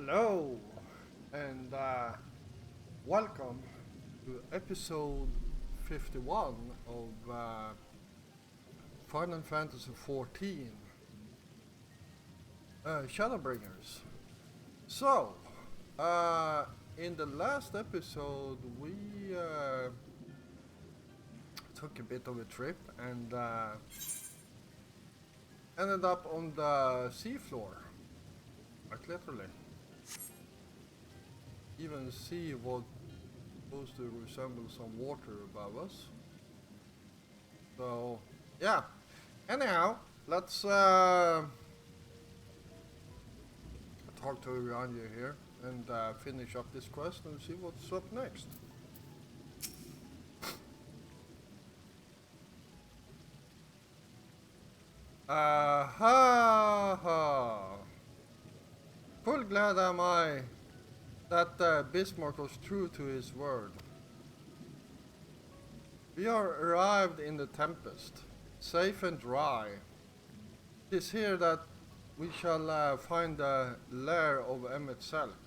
Hello, and welcome to episode 51 of Final Fantasy 14 Shadowbringers. So, in the last episode, we took a bit of a trip and ended up on the seafloor, like literally. Even the sea was supposed to resemble some water above us. So, yeah. Anyhow, let's talk to Ranja here and finish up this quest and see what's up next. Ha ha! Full glad am I that Bismarck was true to his word. We are arrived in the Tempest, safe and dry. It is here that we shall find the lair of Emmet Selk,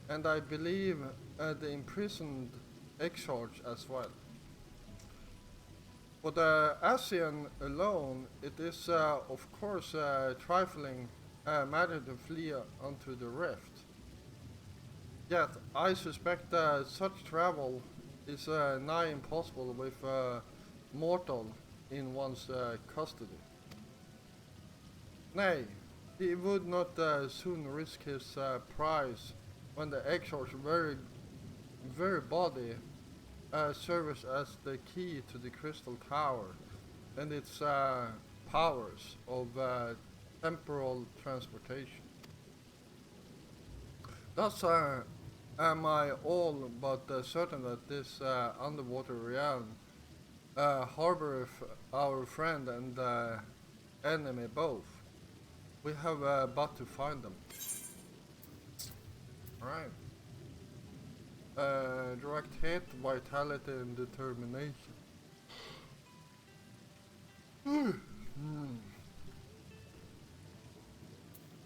and I believe the imprisoned Exarch as well. For the Asian alone, it is of course a trifling matter to flee onto the rift. Yet I suspect such travel is nigh impossible with a mortal in one's custody. Nay, he would not soon risk his prize when the Exarch's very body serves as the key to the Crystal Tower and its powers of temporal transportation. Thus am I all but certain that this underwater realm harboureth our friend and enemy both. We have but to find them. Alright. Direct hit, vitality and determination.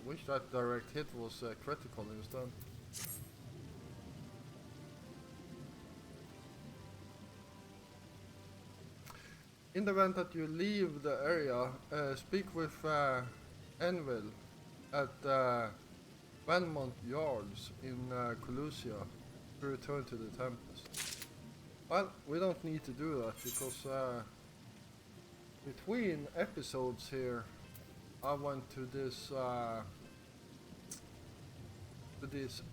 Wish that direct hit was critical instead. In the event that you leave the area, speak with Envil at Valmont Yards in Colusia to return to the Tempest. Well, we don't need to do that because between episodes here, I went to this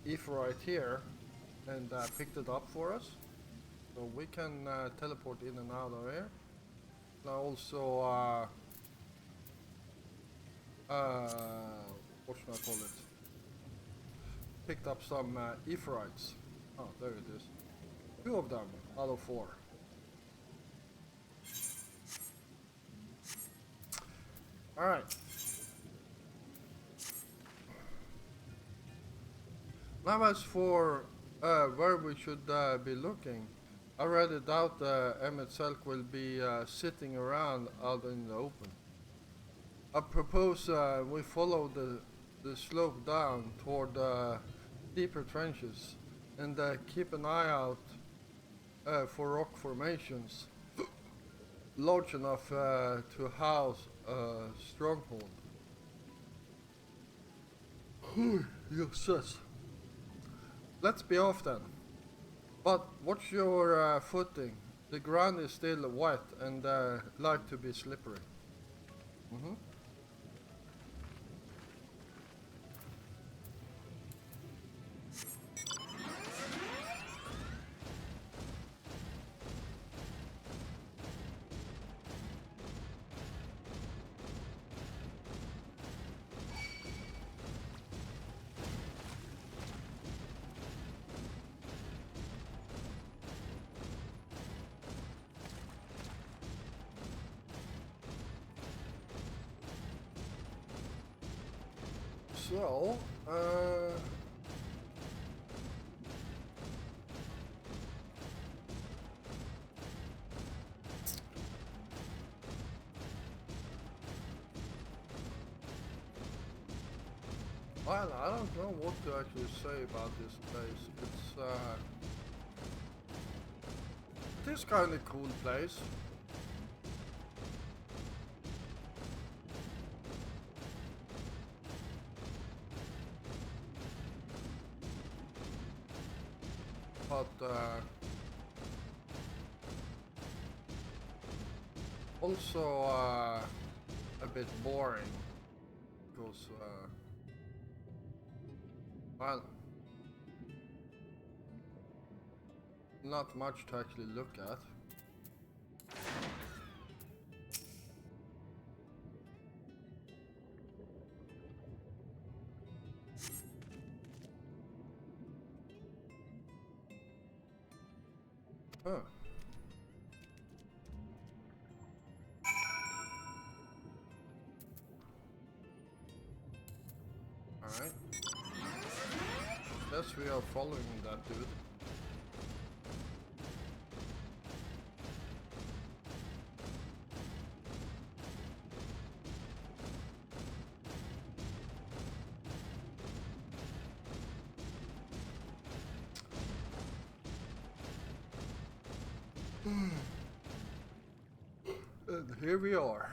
Aetheryte here and picked it up for us, so we can teleport in and out of here. I also what should I call it? Picked up some Aetherites. Oh, there it is. 2 of them out of 4. Alright. Now as for where we should be looking, I rather doubt Emmet Selk will be sitting around out in the open. I propose we follow the slope down toward deeper trenches and keep an eye out for rock formations large enough to house a stronghold. Yes. Let's be off then. But watch your footing. The ground is still wet and like to be slippery. So, Well, I don't know what to actually say about this place. It is kind of cool place. But also a bit boring because well, not much to actually look at. Huh. Alright. Guess we are following that dude. And here we are.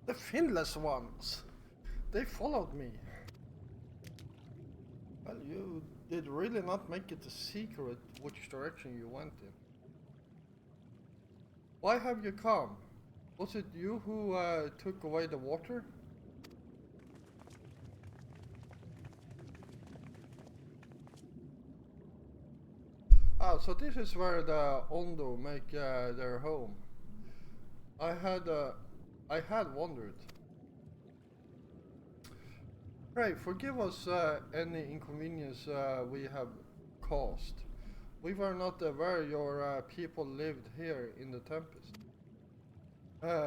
The finless ones. They followed me. Well, you did really not make it a secret which direction you went in. Why have you come? Was it you who took away the water? Ah, so this is where the Ondo make their home. I had wondered. Pray, forgive us any inconvenience we have caused. We were not aware your people lived here in the Tempest.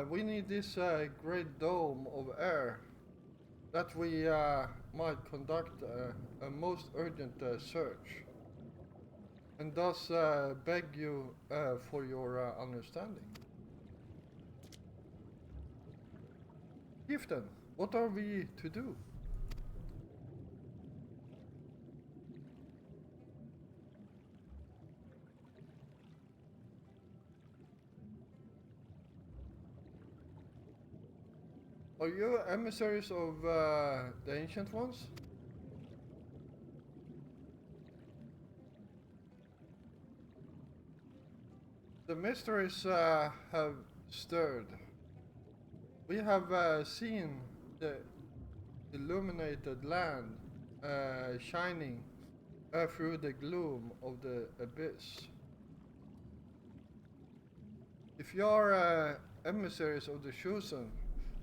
We need this great dome of air that we might conduct a most urgent search, and thus beg you for your understanding. Chieftain, what are we to do? Are you emissaries of the Ancient Ones? The mysteries have stirred. We have seen the illuminated land shining through the gloom of the abyss. If you are emissaries of the Chosen,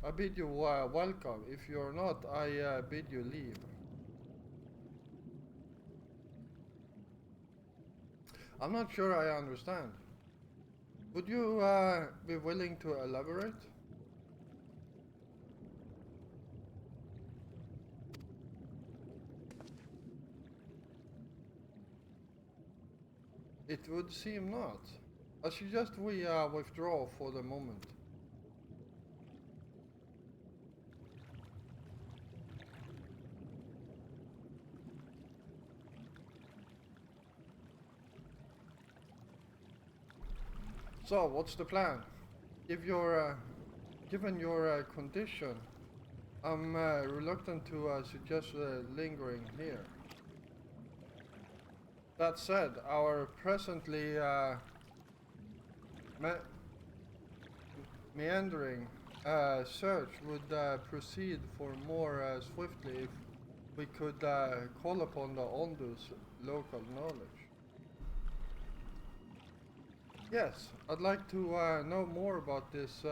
I bid you welcome. If you are not, I bid you leave. I'm not sure I understand. Would you be willing to elaborate? It would seem not. I suggest we withdraw for the moment. So, what's the plan? Given your condition, I'm reluctant to suggest lingering here. That said, our presently me meandering search would proceed for more swiftly if we could call upon the Ondu's local knowledge. Yes, I'd like to know more about this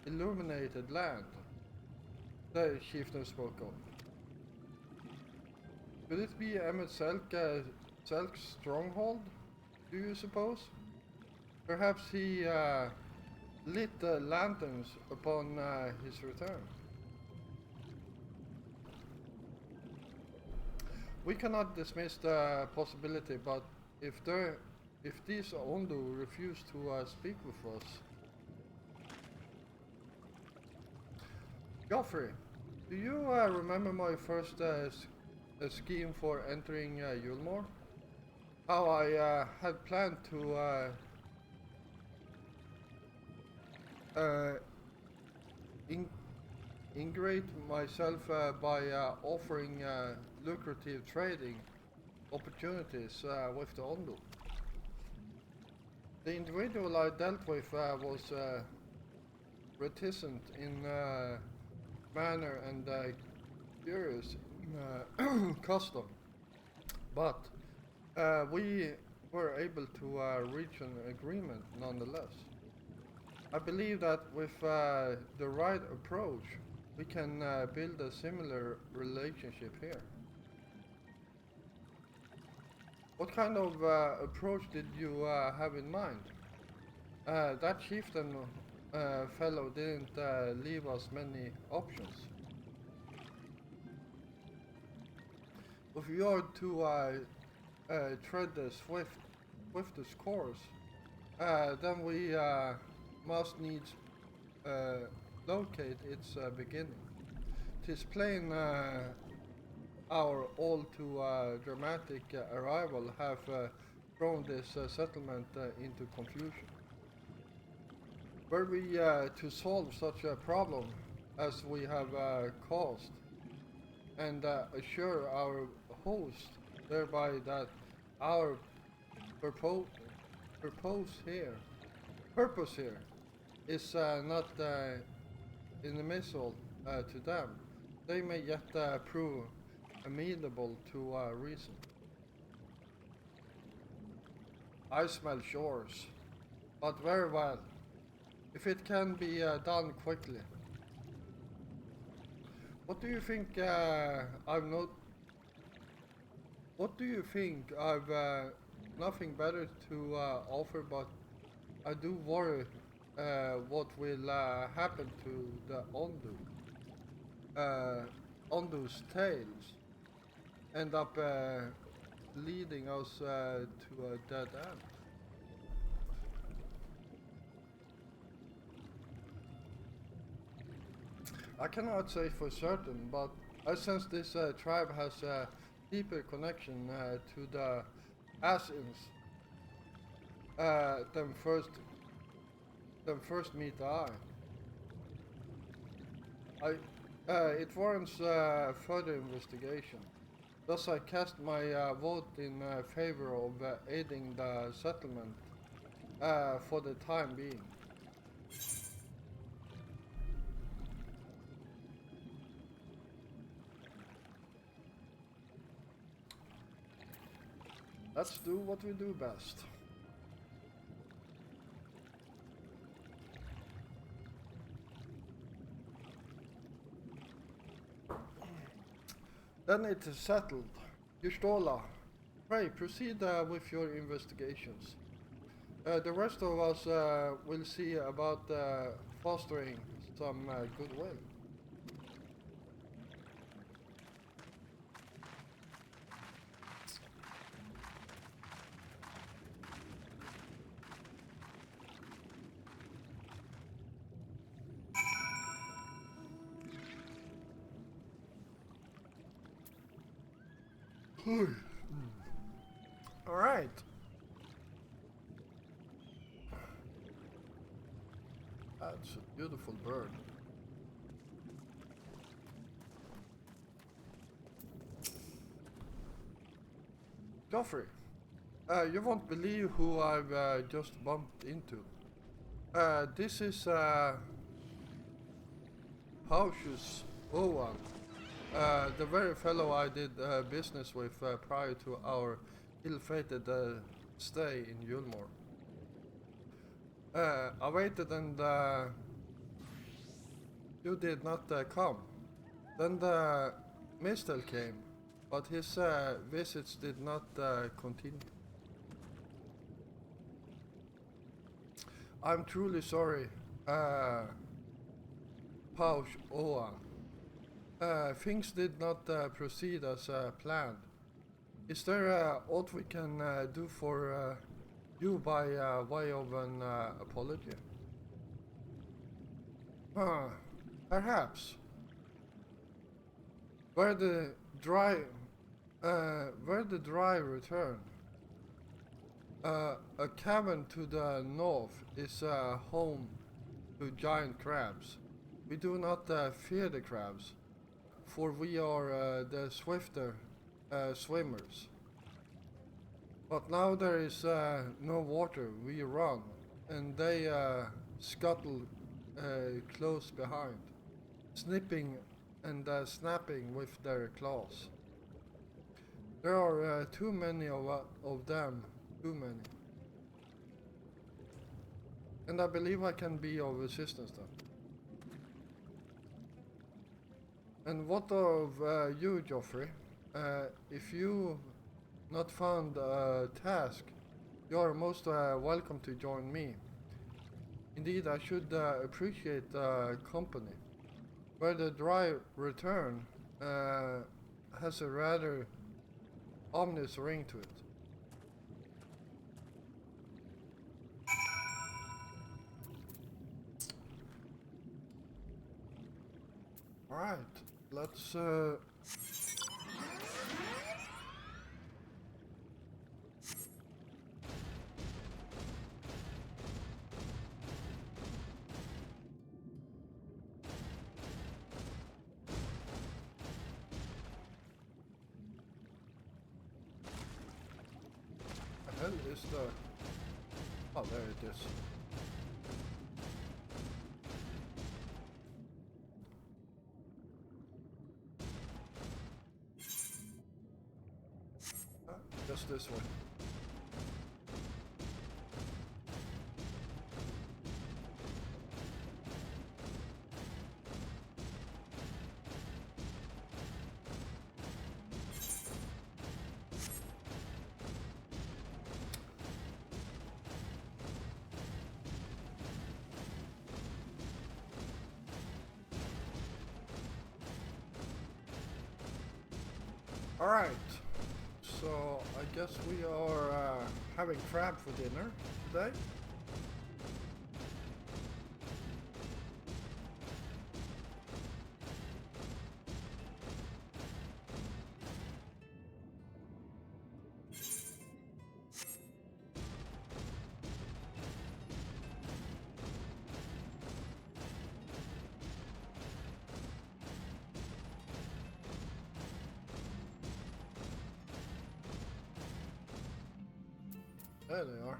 illuminated land the chieftain spoke of. Could it be Emmett Selk's stronghold, do you suppose? Perhaps he lit the lanterns upon his return. We cannot dismiss the possibility, but if these Ondu refuse to speak with us. Joffrey, do you remember my first scheme for entering Yulmore? How I had planned to in integrate myself by offering lucrative trading opportunities with the Ondu. The individual I dealt with was reticent in manner and curious in custom, but we were able to reach an agreement nonetheless. I believe that with the right approach, we can build a similar relationship here. What kind of approach did you have in mind? That chieftain fellow didn't leave us many options. If you are to tread the swiftest course, then we must needs locate its beginning. 'Tis plain our all too dramatic arrival have thrown this settlement into confusion. Were we to solve such a problem as we have caused, and assure our host thereby that our purpose here is not inimical to them, they may yet prove amenable to reason. I smell shores, but very well, if it can be done quickly. What do you think What do you think? I've nothing better to offer, but I do worry what will happen to the Ondu. Ondu's tails end up leading us to a dead end. I cannot say for certain, but I sense this tribe has a deeper connection to the Asins than first meet the eye. It warrants further investigation. Thus I cast my vote in favor of aiding the settlement for the time being. Let's do what we do best. Then it is settled. Yustola, pray proceed with your investigations. The rest of us will see about fostering some goodwill. All right. That's a beautiful bird. Joffrey, you won't believe who I've just bumped into. This is Paucius Owen. The very fellow I did business with prior to our ill-fated stay in Yulmore. I waited and you did not come. Then the Mistel came, but his visits did not continue. I'm truly sorry, Pausch Oa. Things did not proceed as planned, Is there aught we can do for you by way of an apology? Perhaps. Where the dry return. A cavern to the north is home to giant crabs. We do not fear the crabs, for we are the swifter swimmers. But now there is no water, we run, and they scuttle close behind, snipping and snapping with their claws. There are too many of them, too many. And I believe I can be of assistance then. And what of you, Geoffrey? If you not found a task, you are most welcome to join me. Indeed, I should appreciate company. Where the dry return has a rather ominous ring to it. Alright, let's the hell is the... Oh, there it is. Just this way. Alright, so I guess we are having crab for dinner today. There they are.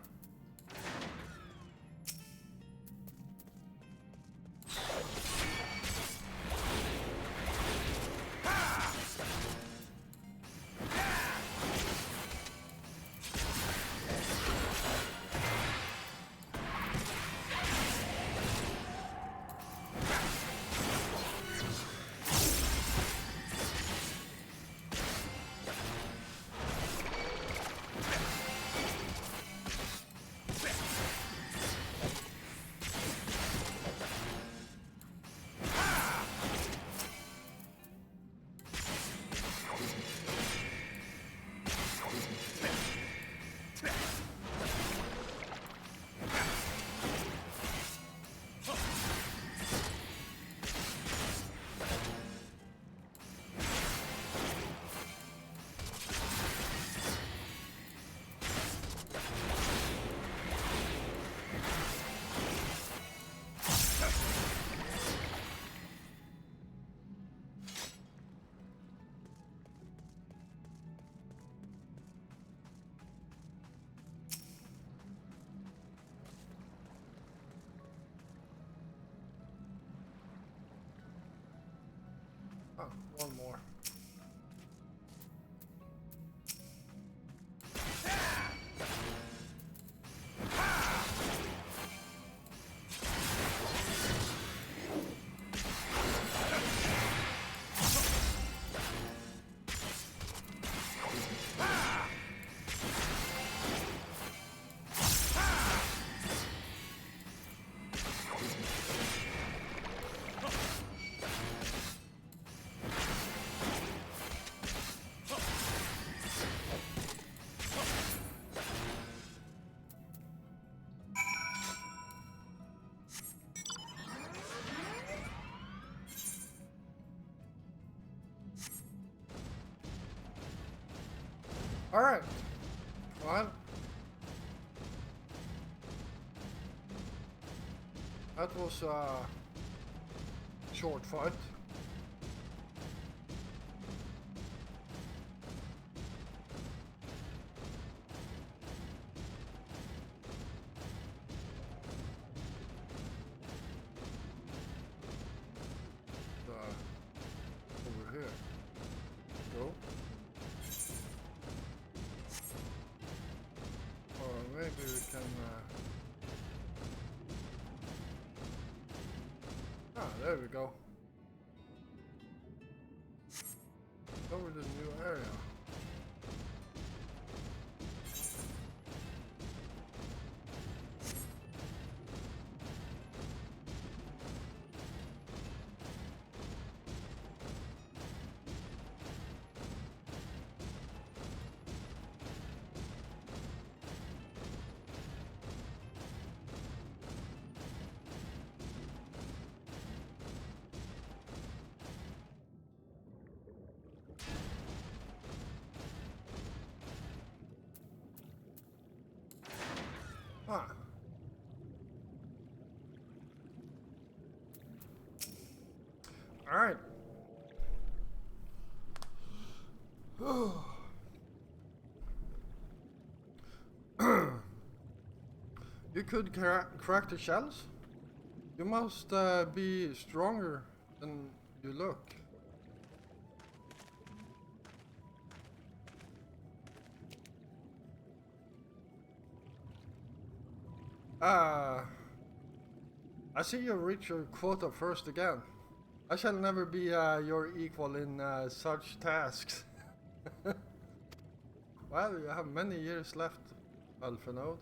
Oh, one more. Alright. Well, that was a short fight. Over here. Go. Or maybe we can... there we go. Over the new area. Ah. All right. You could crack the shells? You must be stronger than you look. I see you reach your quota first again. I shall never be your equal in such tasks. Well, you have many years left, Alphenode.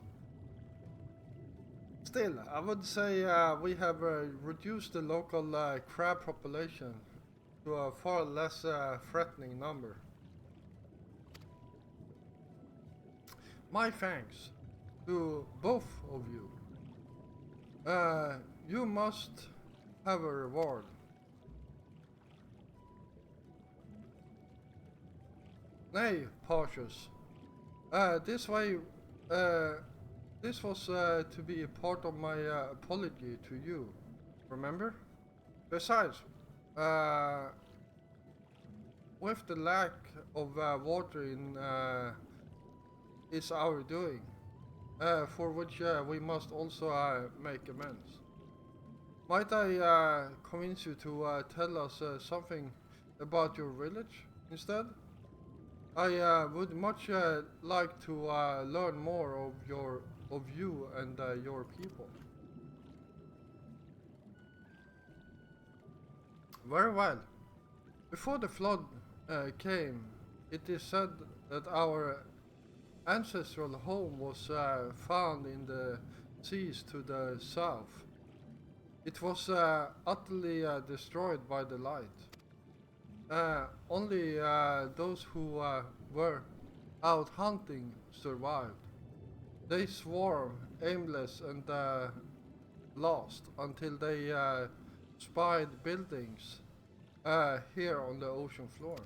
Still, I would say we have reduced the local crab population to a far less threatening number. My thanks to both of you. You must have a reward. Nay, Portius. This way, this was to be a part of my apology to you, remember? Besides, with the lack of water in is our doing, for which we must also make amends. Might I convince you to tell us something about your village instead? I would much like to learn more of you and your people. Very well. Before the flood came, it is said that our ancestral home was found in the seas to the south. It was utterly destroyed by the light. Only those who were out hunting survived. They swarmed, aimless and lost, until they spied buildings here on the ocean floor.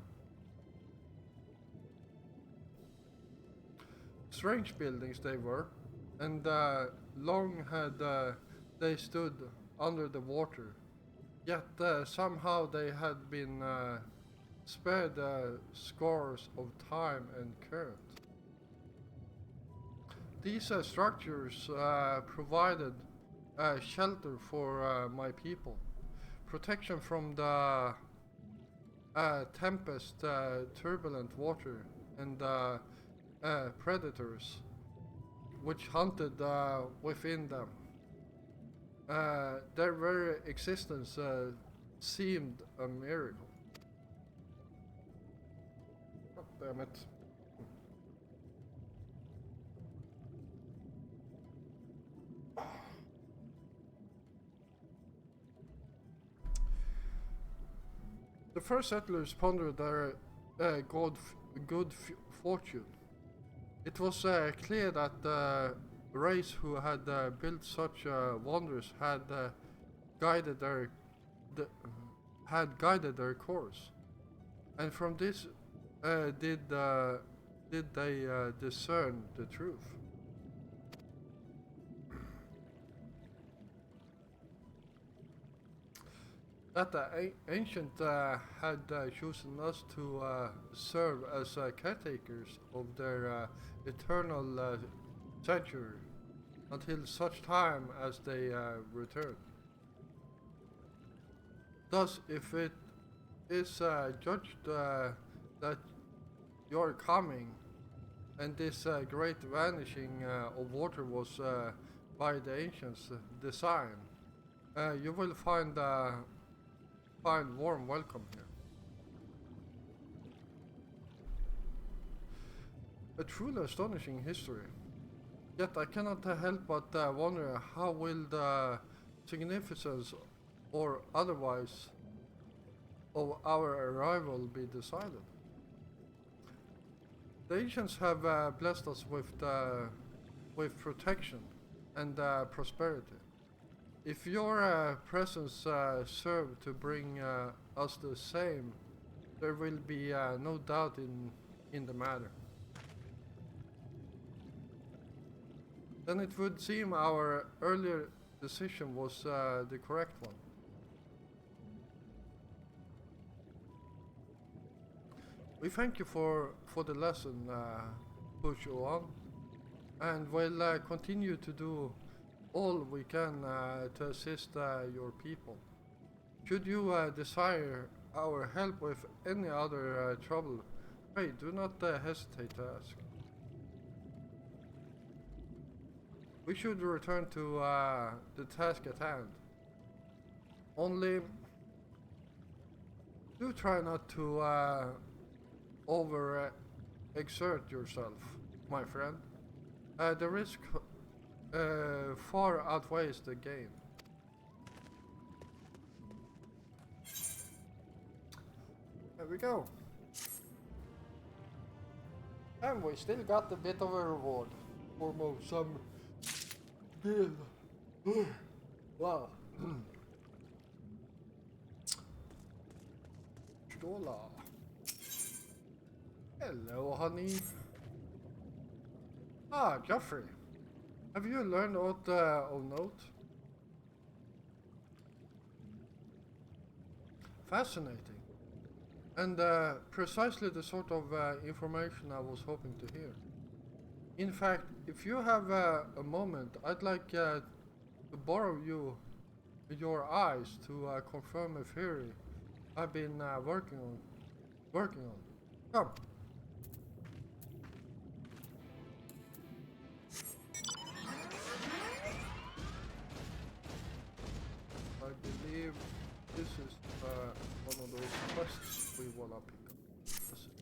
Strange buildings they were, and long had they stood under the water, yet somehow they had been spared scores of time and current. These structures provided shelter for my people, protection from the tempest, turbulent water, and predators which hunted within them. Their very existence seemed a miracle. God damn it. The first settlers pondered their good fortune. It was clear that the race who had built such wonders had guided their course, and from this did did they discern the truth? That the ancient had chosen us to serve as caretakers of their eternal sanctuary until such time as they return. Thus, if it is judged that you're coming, and this great vanishing of water was by the ancients' design, you will find warm welcome here. A truly astonishing history. Yet I cannot help but wonder how will the significance or otherwise of our arrival be decided. The ancients have blessed us with protection and prosperity. If your presence served to bring us the same, there will be no doubt in the matter. Then it would seem our earlier decision was the correct one. We thank you for the lesson, push on, and will continue to do all we can to assist your people. Should you desire our help with any other trouble, pray do not hesitate to ask. We should return to the task at hand. Only do try not to over exert yourself, my friend. The risk far outweighs the gain. There we go. And we still got a bit of a reward for some skill. Wow. Stola. Hello, honey. Ah, Geoffrey. Have you learned aught of note? Fascinating. And precisely the sort of information I was hoping to hear. In fact, if you have a moment, I'd like to borrow your eyes to confirm a theory I've been working on. Come. I believe this is one of those quests we wanna pick up. That's it.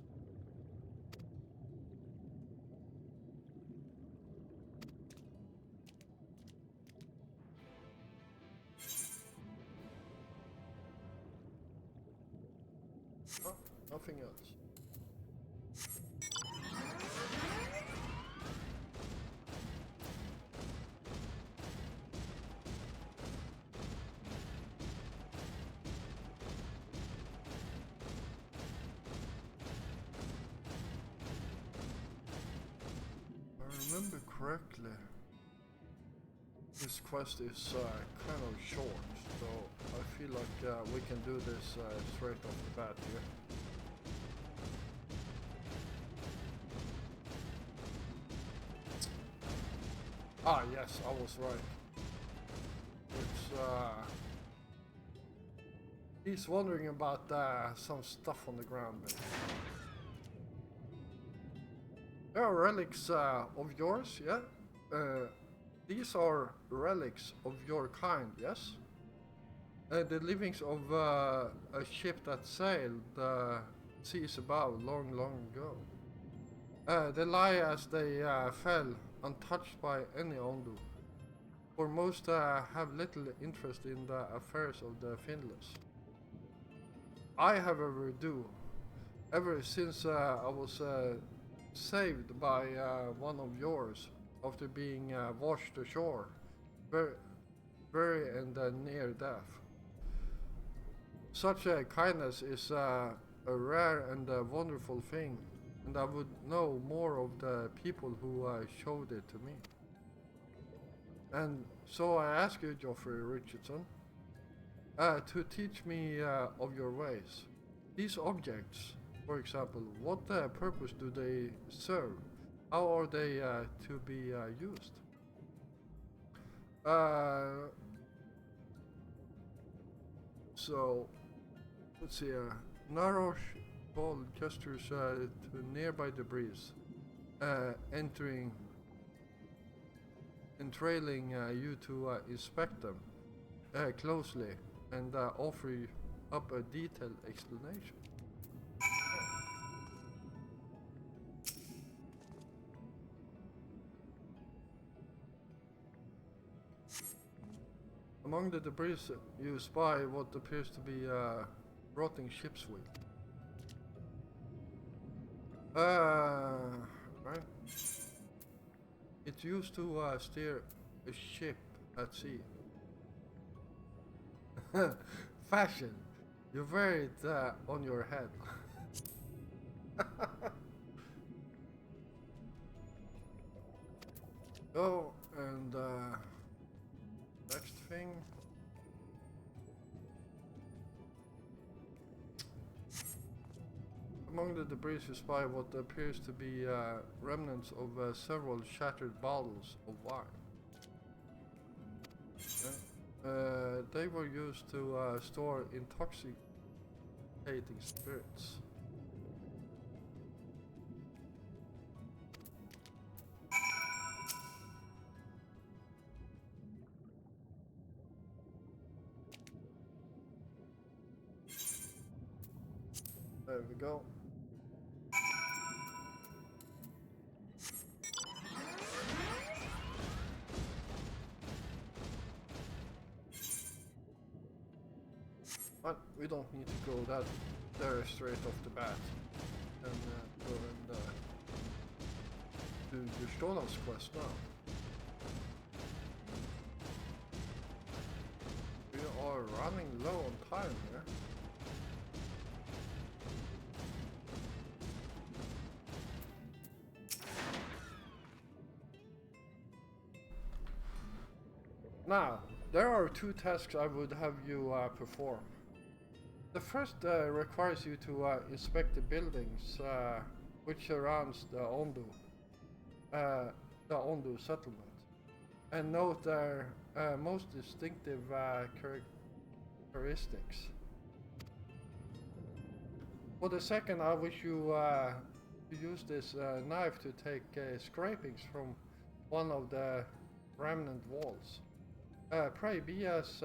Oh, nothing else. If I remember correctly, this quest is kind of short, so I feel like we can do this straight off the bat here. Ah, yes, I was right. It's he's wondering about some stuff on the ground, basically. There are relics of yours, yeah? These are relics of your kind, yes? The leavings of a ship that sailed seas above long ago. They lie as they fell, untouched by any undo. For most have little interest in the affairs of the Finless. I, however, do. Ever since I was saved by one of yours after being washed ashore, very and near death. Such kindness is a rare and wonderful thing, and I would know more of the people who showed it to me. And so I ask you, Geoffrey Richardson, to teach me of your ways. These objects, for example, what purpose do they serve? How are they to be used? So, let's see. Narosh Paul gestures to nearby debris, entering and trailing you to inspect them closely and offer up a detailed explanation. Among the debris, you spy what appears to be a rotting ship's wheel. Right. It's used to steer a ship at sea. Fashion. You wear it on your head. Oh, and next thing. Among the debris you spy what appears to be remnants of several shattered bottles of wine. They were used to store intoxicating spirits. There we go. But we don't need to go that there straight off the bat and go and do the Stolas quest now. We are running low on time here. Now, there are two tasks I would have you perform. The first requires you to inspect the buildings which surrounds the Ondu settlement, and note their most distinctive characteristics. For the second, I wish you to use this knife to take scrapings from one of the remnant walls. Pray be as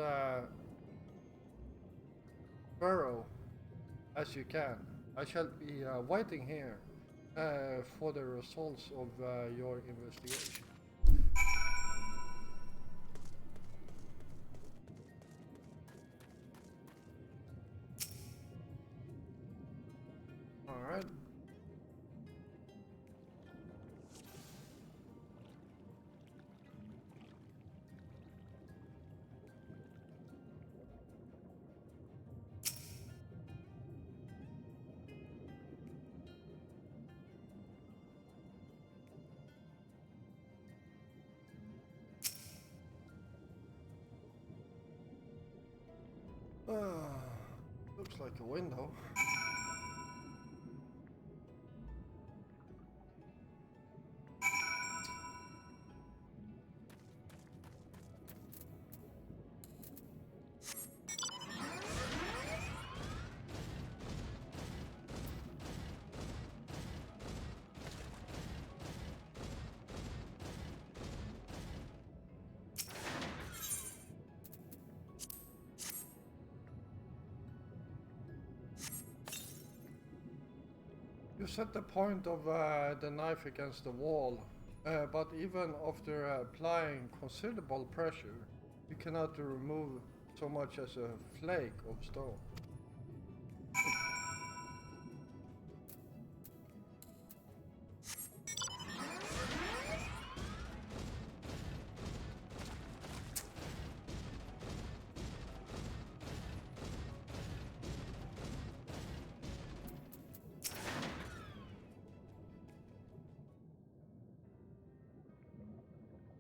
thorough as you can. I shall be waiting here for the results of your investigation. Alright. Looks like a window. You set the point of the knife against the wall, but even after applying considerable pressure, you cannot remove so much as a flake of stone.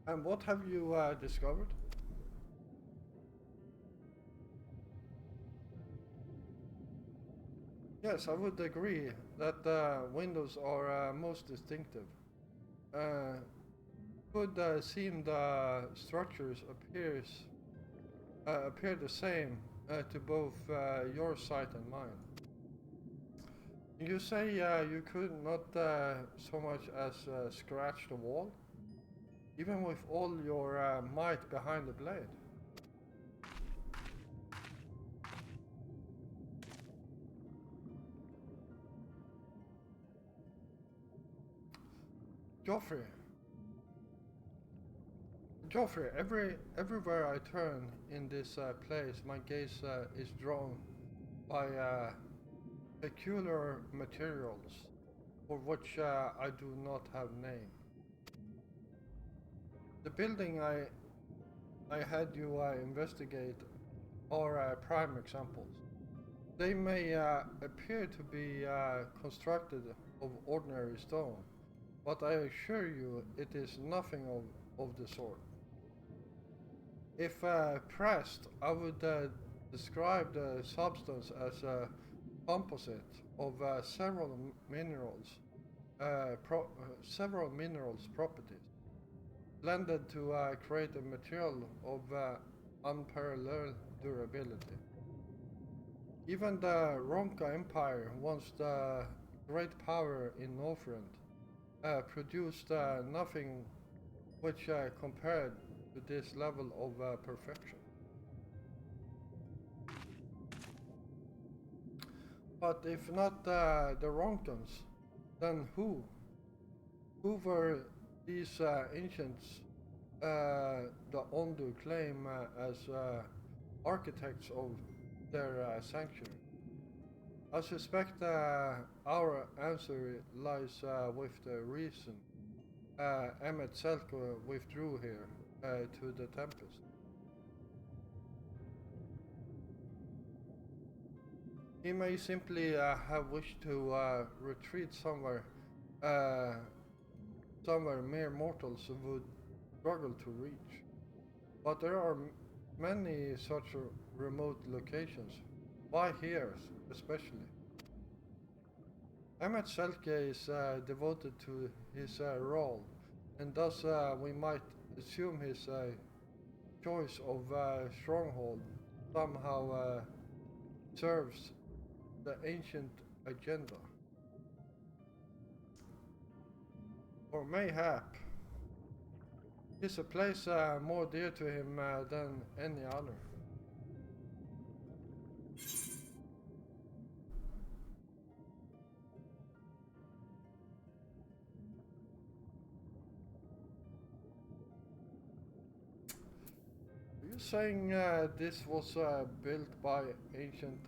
And what have you discovered? Yes, I would agree that windows are most distinctive. Uh, could seem the structures appear the same to both your sight and mine. You say you could not so much as scratch the wall, even with all your might behind the blade. Joffrey, Joffrey, everywhere I turn in this place, my gaze is drawn by peculiar materials for which I do not have name. The building I had you investigate are prime examples. They may appear to be constructed of ordinary stone, but I assure you it is nothing of the sort. If pressed, I would describe the substance as a composite of several minerals properties, blended to create a material of unparalleled durability. Even the Ronka Empire, once the great power in Northrend, produced nothing which compared to this level of perfection. But if not the Ronkans, then who? Who were these ancients the Ondu claim as architects of their sanctuary? I suspect our answer lies with the reason Emmet Selko withdrew here to the Tempest. He may simply have wished to retreat uh, somewhere mere mortals would struggle to reach. But there are many such remote locations. Why here, especially? Ahmed Selke is devoted to his role, and thus we might assume his choice of stronghold somehow serves the ancient agenda. Or mayhap is a place more dear to him than any other. Are you saying this was built by ancient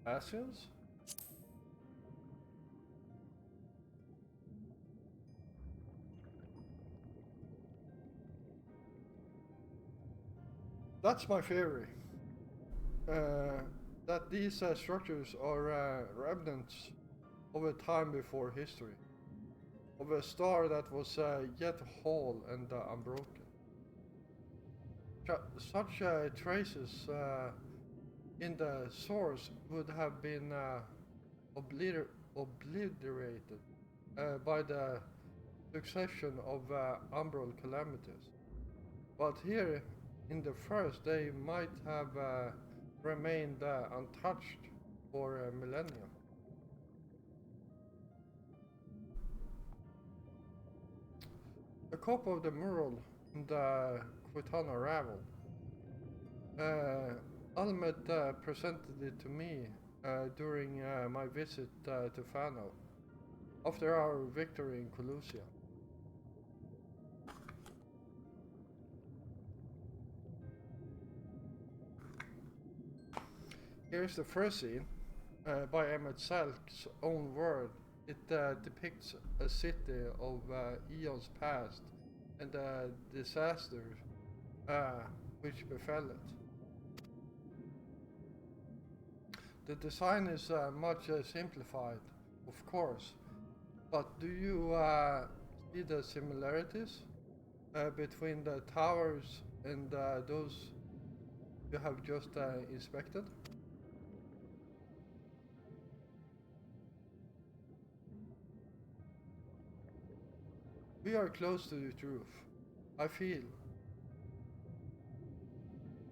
Asians? That's my theory. Uh, that these structures are remnants of a time before history, of a star that was yet whole and unbroken. Such traces in the source would have been obliterated by the succession of umbral calamities. But here, in the first, they might have remained untouched for a millennia. A copy of the mural in the Quitana Ravel. Almed presented it to me during my visit to Fano after our victory in Colusia. Here's the first scene by Emmett Salk's own word. It depicts a city of eons past and the disaster which befell it. The design is much simplified, of course, but do you see the similarities? between the towers and those you have just inspected? We are close to the truth, I feel.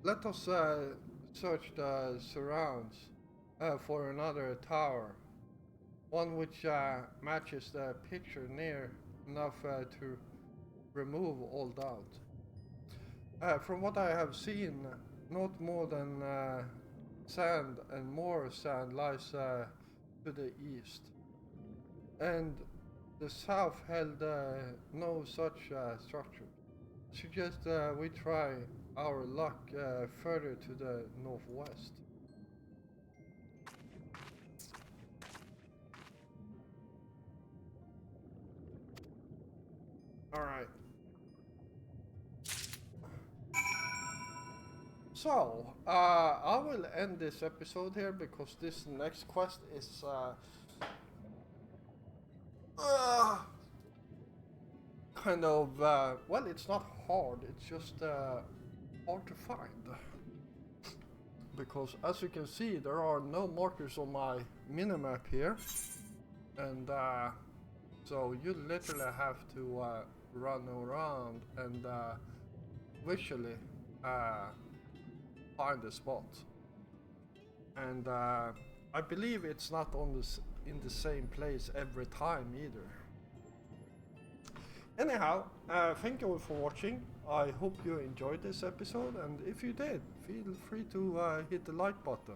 Let us search the surrounds for another tower, one which matches the picture near enough to remove all doubt. From what I have seen, not more than sand and more sand lies to the east. And the south held no such structure. Suggest we try our luck further to the northwest. Alright. So, I will end this episode here because this next quest is kind of, well, it's not hard, it's just hard to find. Because as you can see, there are no markers on my minimap here. And so you literally have to run around and visually find the spot. And I believe it's not on this in the same place every time either. Anyhow, thank you all for watching. I hope you enjoyed this episode, and if you did, feel free to hit the like button.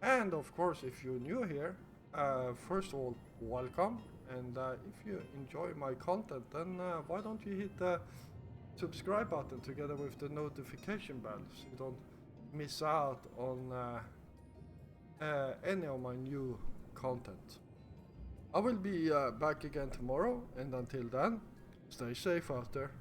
And of course, if you're new here, first of all, welcome. And if you enjoy my content, then why don't you hit the subscribe button together with the notification bell so you don't miss out on any of my new content. I will be back again tomorrow, and until then, stay safe out there.